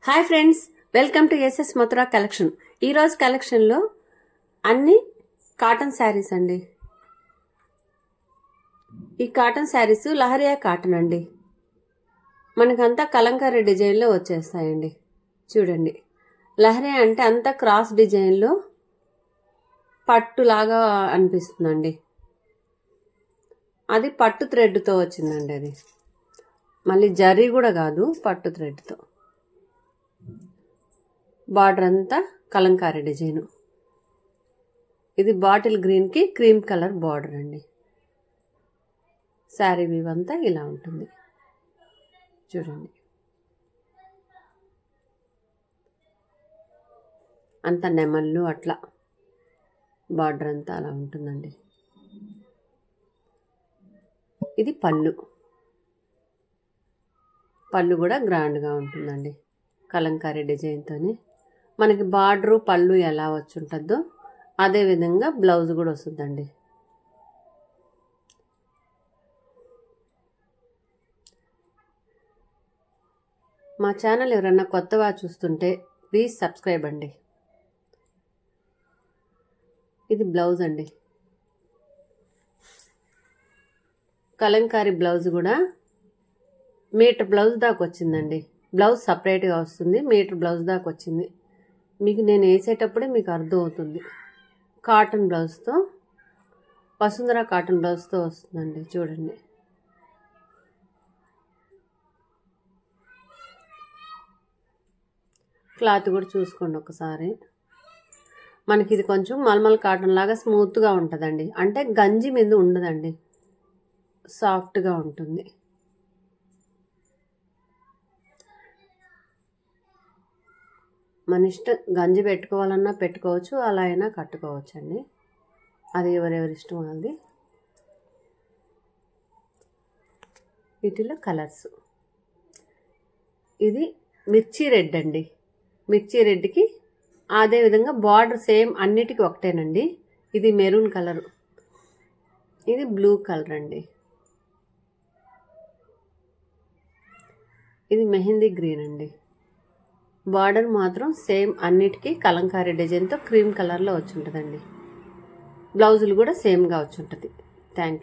Hi friends, welcome to SS Mathura collection. ఈ రోజు collection లో అన్ని కాటన్ శారీస్ అండి. ఈ కాటన్ శారీస్ లహరియా కాటన్ అండి. మనకంతా కలంకారీ డిజైన్ లో వచ్చేస్తాయండి. చూడండి, లహరియా అంటే అంతా క్రాస్ డిజైన్ లో పట్టు లాగా అనిపిస్తుందండి. అది పట్టు థ్రెడ్ తో వచ్చిందండి. అది మళ్ళీ జరీ కూడా కాదు, పట్టు థ్రెడ్ తో. బార్డర్ అంతా కలంకారీ డిజైన్. ఇది బాటిల్ గ్రీన్ కి క్రీమ్ కలర్ బార్డర్ అండి. శారీ వీవ్ అంతా ఇలా ఉంటుంది. చూడండి, అంత నెమళ్ళు అట్లా బార్డర్ అంతా అలా ఉంటుందండి. ఇది పళ్ళు. పళ్ళు కూడా గ్రాండ్గా ఉంటుందండి. కలంకారీ డిజైన్తోనే మనకి బార్డరు పళ్ళు ఎలా వచ్చుంటుందో అదే విధంగా బ్లౌజ్ కూడా వస్తుందండి. మా ఛానల్ ఎవరన్నా కొత్తగా చూస్తుంటే ప్లీజ్ సబ్స్క్రైబ్ అండి. ఇది బ్లౌజ్ అండి. కలంకారీ బ్లౌజ్ కూడా మీటర్ బ్లౌజ్ దాకా వచ్చిందండి. బ్లౌజ్ సపరేట్గా వస్తుంది, మీటర్ బ్లౌజ్ దాకా వచ్చింది. మీకు నేను వేసేటప్పుడే మీకు అర్థం అవుతుంది. కాటన్ బ్లౌజ్తో, వసుంధర కాటన్ బ్లౌజ్తో వస్తుందండి. చూడండి, క్లాత్ కూడా చూసుకోండి ఒకసారి. మనకి ఇది కొంచెం మల్మల్ కాటన్ లాగా స్మూత్గా ఉంటుందండి. అంటే గంజి మీద ఉండదండి, సాఫ్ట్గా ఉంటుంది. మన ఇష్టం, గంజి పెట్టుకోవాలన్నా పెట్టుకోవచ్చు, అలా అయినా కట్టుకోవచ్చు అండి. అది ఎవరెవరి ఇష్టం అది. వీటిలో కలర్స్, ఇది మిర్చి రెడ్ అండి. మిర్చి రెడ్కి అదే విధంగా బార్డర్ సేమ్ అన్నిటికీ ఒకటేనండి. ఇది మెరూన్ కలర్, ఇది బ్లూ కలర్ అండి. ఇది మెహందీ గ్రీన్ అండి. బార్డర్ మాత్రం సేమ్ అన్నిటికీ కలంకారీ డిజైన్తో క్రీమ్ కలర్లో వచ్చి ఉంటుందండి. బ్లౌజులు కూడా సేమ్గా వచ్చి ఉంటుంది. Thank you.